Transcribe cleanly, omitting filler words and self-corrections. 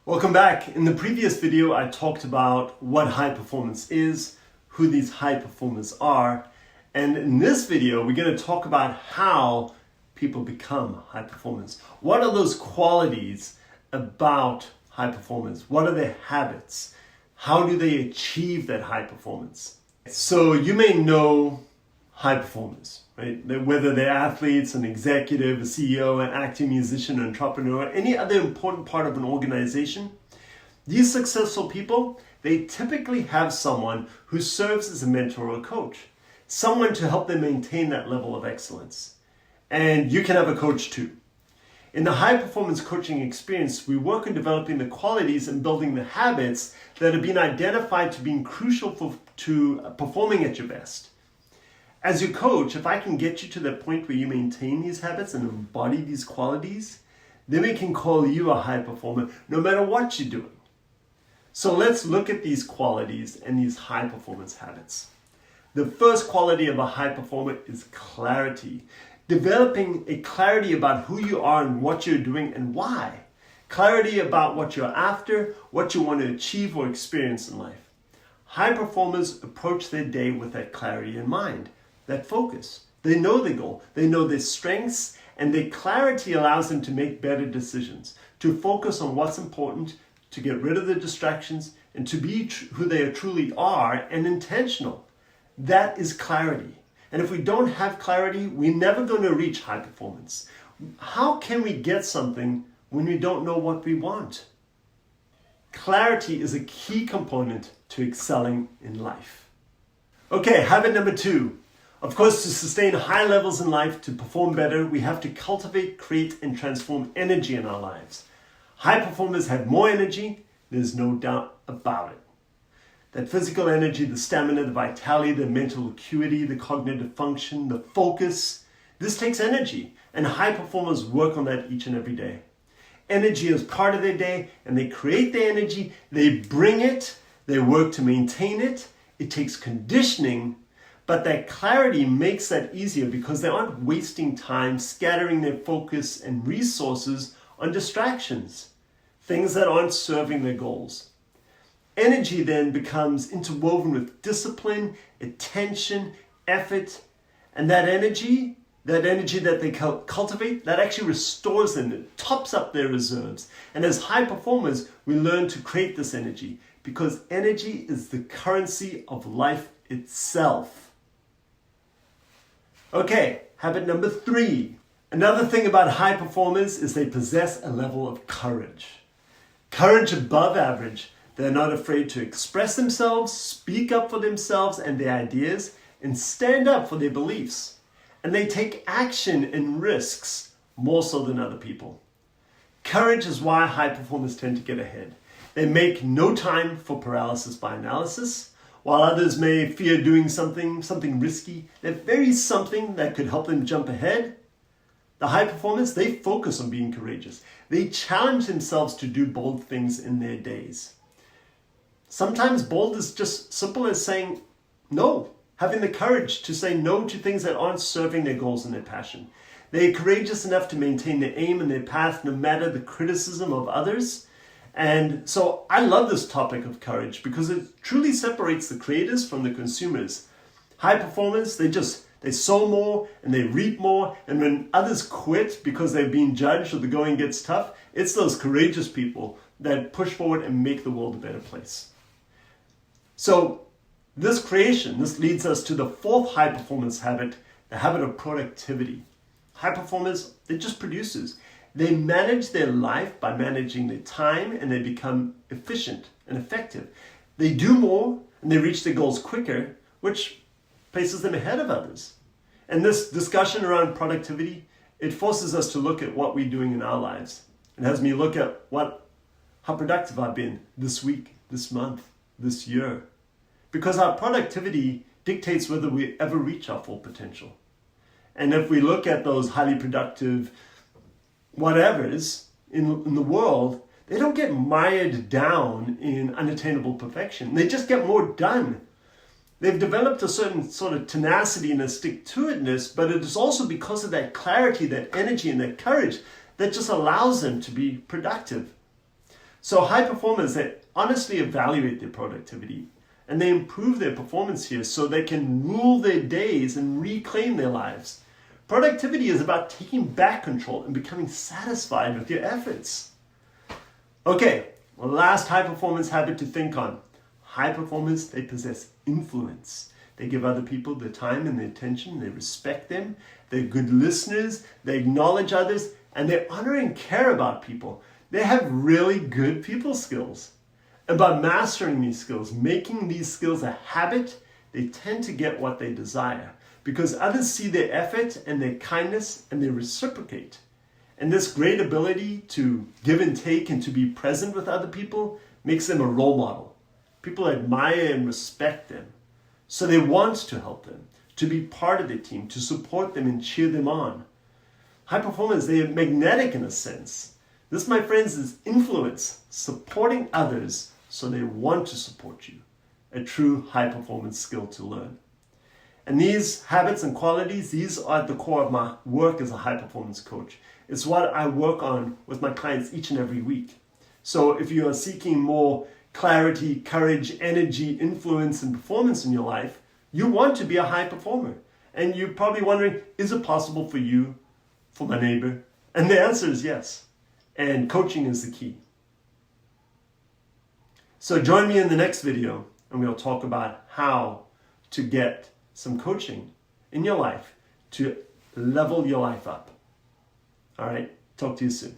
Welcome back. In the previous video, I talked about what high performance is, who these high performers are, and in this video, we're going to talk about how people become high performers. What are those qualities about high performers? What are their habits? How do they achieve that high performance? So you may know high performers, right? Whether they're athletes, an executive, a CEO, an acting musician, an entrepreneur, any other important part of an organization. These successful people, they typically have someone who serves as a mentor or a coach, someone to help them maintain that level of excellence. And you can have a coach too. In the high performance coaching experience, we work on developing the qualities and building the habits that have been identified to being crucial to performing at your best. As your coach, if I can get you to the point where you maintain these habits and embody these qualities, then we can call you a high performer no matter what you're doing. So let's look at these qualities and these high performance habits. The first quality of a high performer is clarity. Developing a clarity about who you are and what you're doing and why. Clarity about what you're after, what you want to achieve or experience in life. High performers approach their day with that clarity in mind. That focus. They know their goal, they know their strengths, and their clarity allows them to make better decisions, to focus on what's important, to get rid of the distractions, and to be who they truly are and intentional. That is clarity. And if we don't have clarity, we're never going to reach high performance. How can we get something when we don't know what we want? Clarity is a key component to excelling in life. Okay, habit number 2. Of course, to sustain high levels in life, to perform better, we have to cultivate, create, and transform energy in our lives. High performers have more energy, there's no doubt about it. That physical energy, the stamina, the vitality, the mental acuity, the cognitive function, the focus, this takes energy, and high performers work on that each and every day. Energy is part of their day, and they create the energy, they bring it, they work to maintain it. It takes conditioning. But that clarity makes that easier because they aren't wasting time scattering their focus and resources on distractions, things that aren't serving their goals. Energy then becomes interwoven with discipline, attention, effort, and that energy that they cultivate, that actually restores them, it tops up their reserves. And as high performers, we learn to create this energy because energy is the currency of life itself. Okay, habit number 3. Another thing about high performers is they possess a level of courage. Courage above average. They're not afraid to express themselves, speak up for themselves and their ideas, and stand up for their beliefs. And they take action and risks more so than other people. Courage is why high performers tend to get ahead. They make no time for paralysis by analysis. While others may fear doing something risky, that very something that could help them jump ahead, the high performers, they focus on being courageous. They challenge themselves to do bold things in their days. Sometimes bold is just simple as saying no, having the courage to say no to things that aren't serving their goals and their passion. They are courageous enough to maintain their aim and their path no matter the criticism of others. And so I love this topic of courage because it truly separates the creators from the consumers. High performers, they sow more and they reap more. And when others quit because they're being judged or the going gets tough, it's those courageous people that push forward and make the world a better place. So this leads us to the 4th high performance habit, the habit of productivity. High performers, they're just producers. They manage their life by managing their time and they become efficient and effective. They do more and they reach their goals quicker, which places them ahead of others. And this discussion around productivity, it forces us to look at what we're doing in our lives. It has me look at how productive I've been this week, this month, this year. Because our productivity dictates whether we ever reach our full potential. And if we look at those highly productive whatevers in the world, they don't get mired down in unattainable perfection. They just get more done. They've developed a certain sort of tenacity and a stick-to-itness, but it is also because of that clarity, that energy, and that courage that just allows them to be productive. So high performers, they honestly evaluate their productivity and they improve their performance here so they can rule their days and reclaim their lives. Productivity is about taking back control and becoming satisfied with your efforts. Okay, well, last high performance habit to think on. High performers, they possess influence. They give other people their time and their attention. They respect them. They're good listeners. They acknowledge others. And they honor and care about people. They have really good people skills. And by mastering these skills, making these skills a habit, they tend to get what they desire because others see their effort and their kindness and they reciprocate. And this great ability to give and take and to be present with other people makes them a role model. People admire and respect them. So they want to help them, to be part of their team, to support them and cheer them on. High performers, they are magnetic in a sense. This, my friends, is influence, supporting others so they want to support you. A true high performance skill to learn. And these habits and qualities, these are at the core of my work as a high performance coach. It's what I work on with my clients each and every week. So if you are seeking more clarity, courage, energy, influence, and performance in your life, you want to be a high performer. And you're probably wondering, is it possible for you, for my neighbor? And the answer is yes. And coaching is the key. So join me in the next video and we'll talk about how to get some coaching in your life to level your life up. All right, talk to you soon.